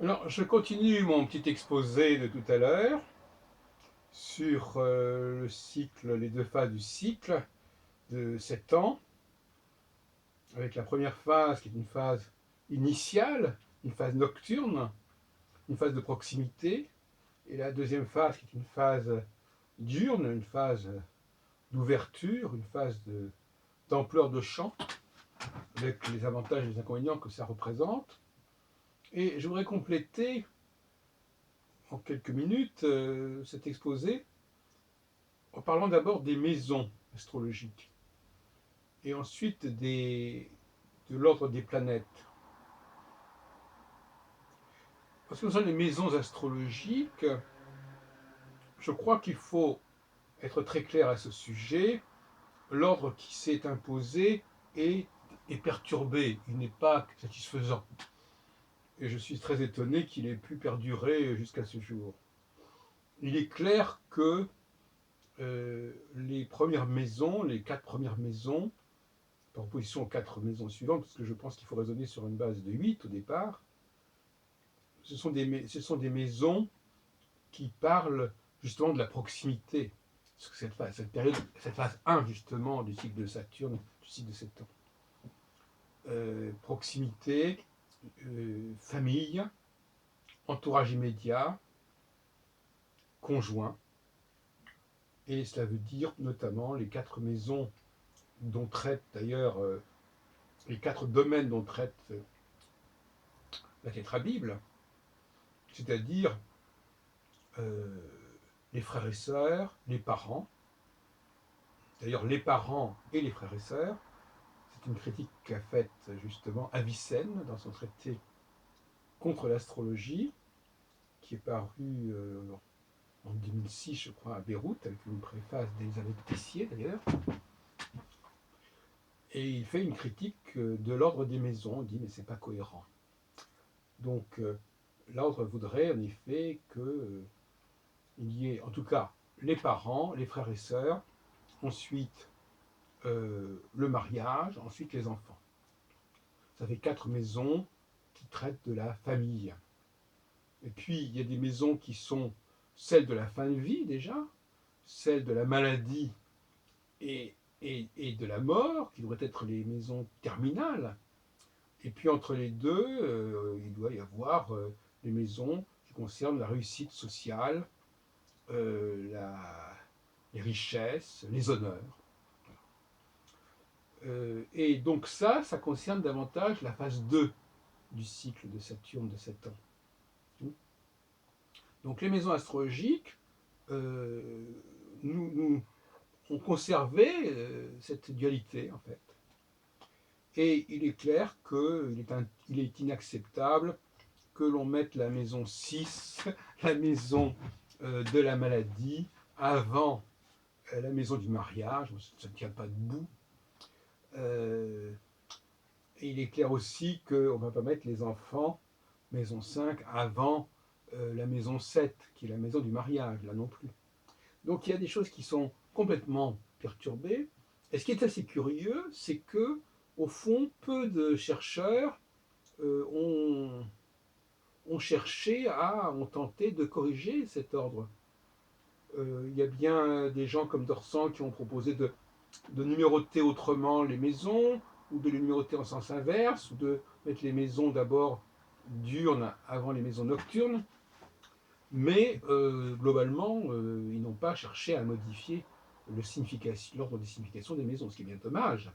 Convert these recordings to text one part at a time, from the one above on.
Alors, je continue mon petit exposé de tout à l'heure sur le cycle, les deux phases du cycle de 7 ans, avec la première phase qui est une phase initiale, une phase nocturne, une phase de proximité, et la deuxième phase qui est une phase diurne, une phase d'ouverture, une phase d'ampleur de champ, avec les avantages et les inconvénients que ça représente. Et je voudrais compléter en quelques minutes cet exposé en parlant d'abord des maisons astrologiques et ensuite de l'ordre des planètes. En ce qui concerne les maisons astrologiques, je crois qu'il faut être très clair à ce sujet. L'ordre qui s'est imposé est perturbé, il n'est pas satisfaisant. Et je suis très étonné qu'il ait pu perdurer jusqu'à ce jour. Il est clair que les premières maisons, les 4 premières maisons, par opposition aux 4 maisons suivantes, parce que je pense qu'il faut raisonner sur une base de 8 au départ, ce sont des maisons qui parlent justement de la proximité. Cette période, cette phase 1 justement du cycle de Saturne, du cycle de 7 ans. Proximité, famille, entourage immédiat, conjoint, et cela veut dire notamment les 4 maisons dont traite d'ailleurs, les 4 domaines dont traite la Tétrabible, c'est-à-dire euh, les frères et sœurs, les parents. D'ailleurs, les parents et les frères et sœurs, c'est une critique qu'a faite justement Avicenne dans son traité contre l'astrologie, qui est paru en 2006, je crois, à Beyrouth, avec une préface d'Elisabeth Tessier d'ailleurs. Et il fait une critique de l'ordre des maisons. Il dit mais c'est pas cohérent. Donc l'ordre voudrait en effet que il y ait en tout cas les parents, les frères et sœurs, ensuite le mariage, ensuite les enfants. Ça fait 4 maisons qui traitent de la famille. Et puis il y a des maisons qui sont celles de la fin de vie déjà, celles de la maladie et de la mort, qui devraient être les maisons terminales. Et puis entre les deux, il doit y avoir les maisons qui concernent la réussite sociale, les richesses, les honneurs. Et donc ça concerne davantage la phase 2 du cycle de Saturne de 7 ans. Donc les maisons astrologiques nous ont conservé cette dualité en fait. Et il est clair qu'il est inacceptable que l'on mette la maison 6, la maison de la maladie, avant la maison du mariage, ça ne tient pas debout. Et il est clair aussi qu'on ne va pas mettre les enfants, maison 5, avant la maison 7, qui est la maison du mariage, là non plus. Donc il y a des choses qui sont complètement perturbées. Et ce qui est assez curieux, c'est que, au fond, peu de chercheurs ont cherché ont tenté de corriger cet ordre. Il y a bien des gens comme Dorsan qui ont proposé de numéroter autrement les maisons, ou de les numéroter en sens inverse, ou de mettre les maisons d'abord diurnes avant les maisons nocturnes. Mais globalement, ils n'ont pas cherché à modifier l'ordre des significations des maisons, ce qui est bien dommage.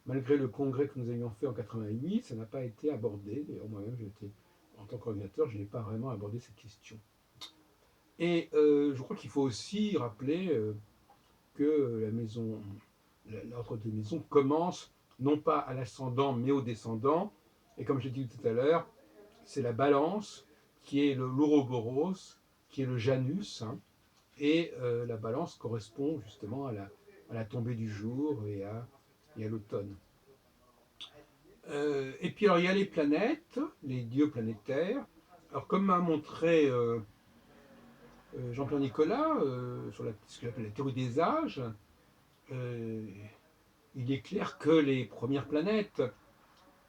Malgré le congrès que nous avions fait en 88, ça n'a pas été abordé. D'ailleurs, moi-même, en tant qu'ordinateur, je n'ai pas vraiment abordé cette question. Et je crois qu'il faut aussi rappeler que l'ordre des maisons commence non pas à l'ascendant, mais au descendant. Et comme je l'ai dit tout à l'heure, c'est la balance qui est l'ouroboros, qui est le Janus, hein, et la balance correspond justement à la tombée du jour et à l'automne. Et puis alors il y a les planètes, les dieux planétaires. Alors comme m'a montré Jean-Pierre Nicolas sur ce qu'il appelle la théorie des âges, euh, il est clair que les premières planètes,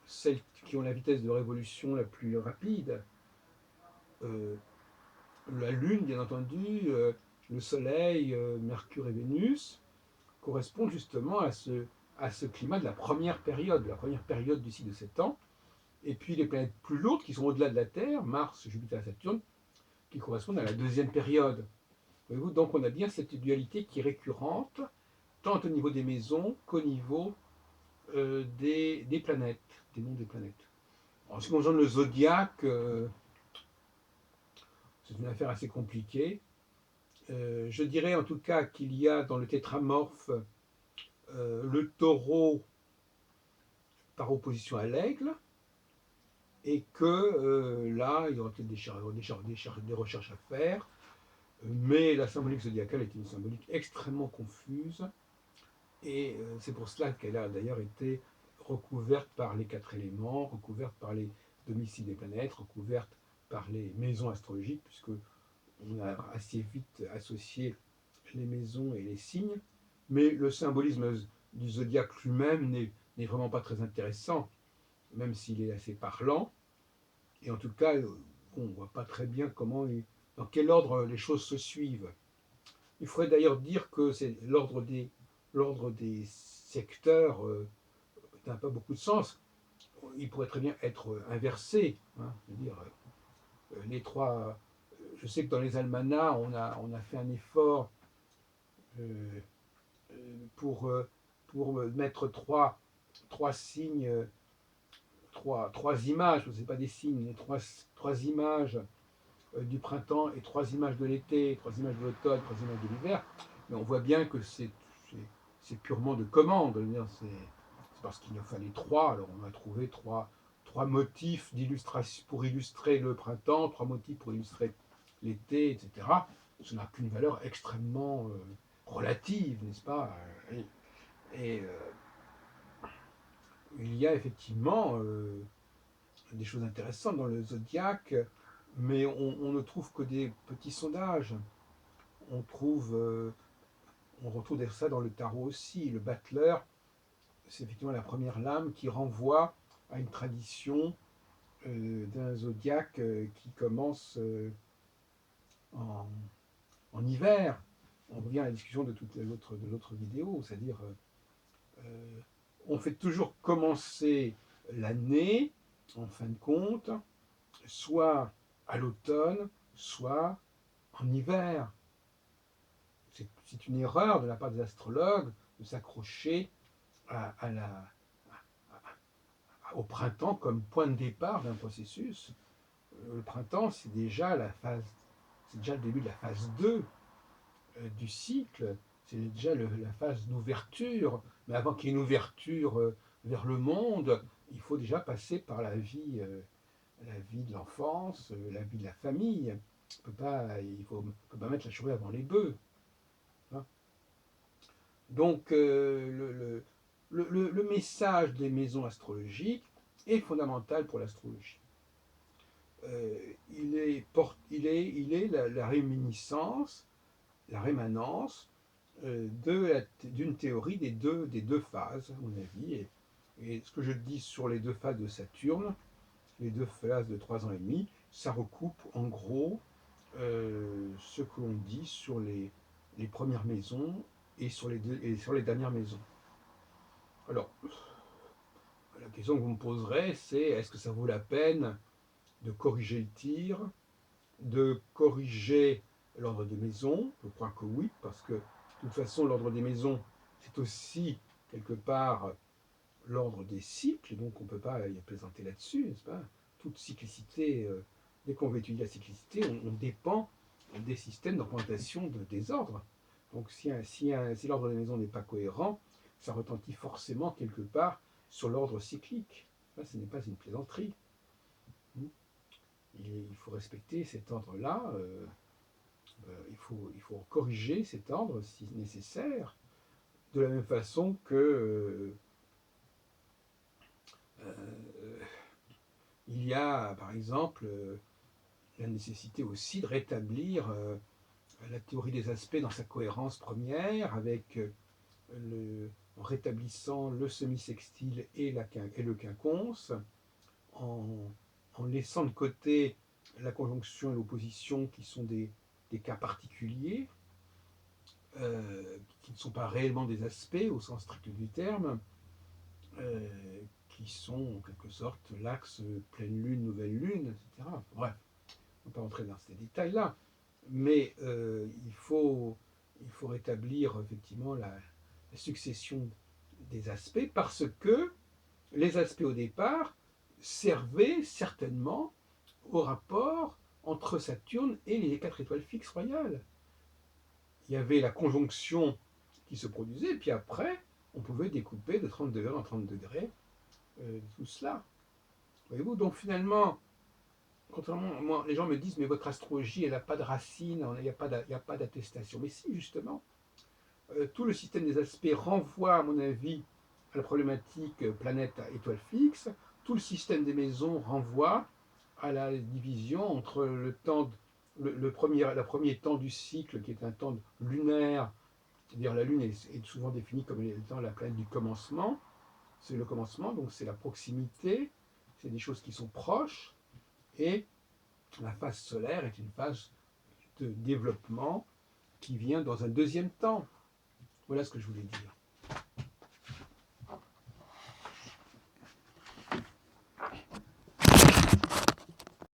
celles qui ont la vitesse de révolution la plus rapide, euh, la Lune, bien entendu, le Soleil, Mercure et Vénus, correspondent justement à ce climat de la première période du cycle de 7 ans. Et puis les planètes plus lourdes qui sont au-delà de la Terre, Mars, Jupiter et Saturne, qui correspondent à la deuxième période. Voyez-vous, donc on a bien cette dualité qui est récurrente, tant au niveau des maisons qu'au niveau des planètes, des noms des planètes. En ce qui concerne le zodiaque, c'est une affaire assez compliquée. Je dirais en tout cas qu'il y a dans le tétramorphe le taureau par opposition à l'aigle, et que là, il y aura peut-être des recherches à faire, mais la symbolique zodiacale est une symbolique extrêmement confuse, et c'est pour cela qu'elle a d'ailleurs été recouverte par les quatre éléments, recouverte par les domiciles des planètes, recouverte par les maisons astrologiques, puisque on a assez vite associé les maisons et les signes, mais le symbolisme du zodiaque lui-même n'est vraiment pas très intéressant, même s'il est assez parlant. Et en tout cas, on ne voit pas très bien dans quel ordre les choses se suivent. Il faudrait d'ailleurs dire que c'est l'ordre des secteurs n'a pas beaucoup de sens. Il pourrait très bien être inversé. Hein, c'est-à-dire, les trois. Je sais que dans les almanachs, on a fait un effort euh, pour, euh, pour mettre trois signes, trois images, ce n'est pas des signes, mais trois images du printemps et trois images de l'été, trois images de l'automne, trois images de l'hiver. Mais on voit bien que c'est purement de commande. C'est parce qu'il en fallait trois, alors on a trouvé trois motifs d'illustration pour illustrer le printemps, trois motifs pour illustrer l'été, etc. Ça n'a qu'une valeur extrêmement relative, n'est-ce pas? Et il y a effectivement des choses intéressantes dans le zodiaque, mais on ne trouve que des petits sondages. On trouve, on retrouve ça dans le tarot aussi. Le battleur, c'est effectivement la première lame qui renvoie à une tradition d'un zodiaque qui commence en, en hiver. On revient à la discussion de l'autre vidéo, c'est-à-dire on fait toujours commencer l'année, en fin de compte, soit à l'automne, soit en hiver. C'est une erreur de la part des astrologues de s'accrocher au printemps comme point de départ d'un processus. Le printemps, c'est déjà le début de la phase 2 du cycle, c'est déjà la phase d'ouverture. Mais avant qu'il y ait une ouverture vers le monde, il faut déjà passer par la vie de l'enfance, la vie de la famille. Il ne peut pas mettre la charrue avant les bœufs. Hein. Donc, le message des maisons astrologiques est fondamental pour l'astrologie. Il est la réminiscence, la rémanence d'une théorie des deux phases, à mon avis. Et ce que je dis sur les deux phases de Saturne, les deux phases de 3 ans et demi, ça recoupe en gros ce que l'on dit sur les premières maisons et sur les dernières maisons. Alors, la question que vous me poserez, c'est est-ce que ça vaut la peine de corriger le tir, de corriger l'ordre des maisons? Je crois que oui, parce que de toute façon, l'ordre des maisons, c'est aussi quelque part l'ordre des cycles, donc on ne peut pas y plaisanter là-dessus, n'est-ce pas? Toute cyclicité, dès qu'on veut étudier la cyclicité, on dépend des systèmes d'orientation de désordre. Donc si l'ordre des maisons n'est pas cohérent, ça retentit forcément quelque part sur l'ordre cyclique. Ça, ce n'est pas une plaisanterie. Il faut respecter cet ordre-là, il faut corriger cet ordre si nécessaire, de la même façon que il y a par exemple la nécessité aussi de rétablir la théorie des aspects dans sa cohérence première, en rétablissant le semi-sextile et le quinconce, en laissant de côté la conjonction et l'opposition qui sont des cas particuliers, qui ne sont pas réellement des aspects au sens strict du terme, qui sont en quelque sorte l'axe pleine lune, nouvelle lune, etc. Enfin, bref, on ne va pas entrer dans ces détails-là, mais il faut rétablir effectivement la succession des aspects parce que les aspects au départ servaient certainement au rapport entre Saturne et les 4 étoiles fixes royales. Il y avait la conjonction qui se produisait, et puis après, on pouvait découper de 30 degrés en 30 degrés tout cela. Voyez-vous, donc finalement, contrairement, moi, les gens me disent, mais votre astrologie, elle n'a pas de racine, il n'y a pas d'attestation. Mais si, justement, tout le système des aspects renvoie, à mon avis, à la problématique planète à étoile fixe. Tout le système des maisons renvoie à la division entre le premier temps du cycle, qui est un temps lunaire, c'est-à-dire la Lune est souvent définie comme étant la planète du commencement. C'est le commencement, donc c'est la proximité, c'est des choses qui sont proches, et la phase solaire est une phase de développement qui vient dans un deuxième temps. Voilà ce que je voulais dire.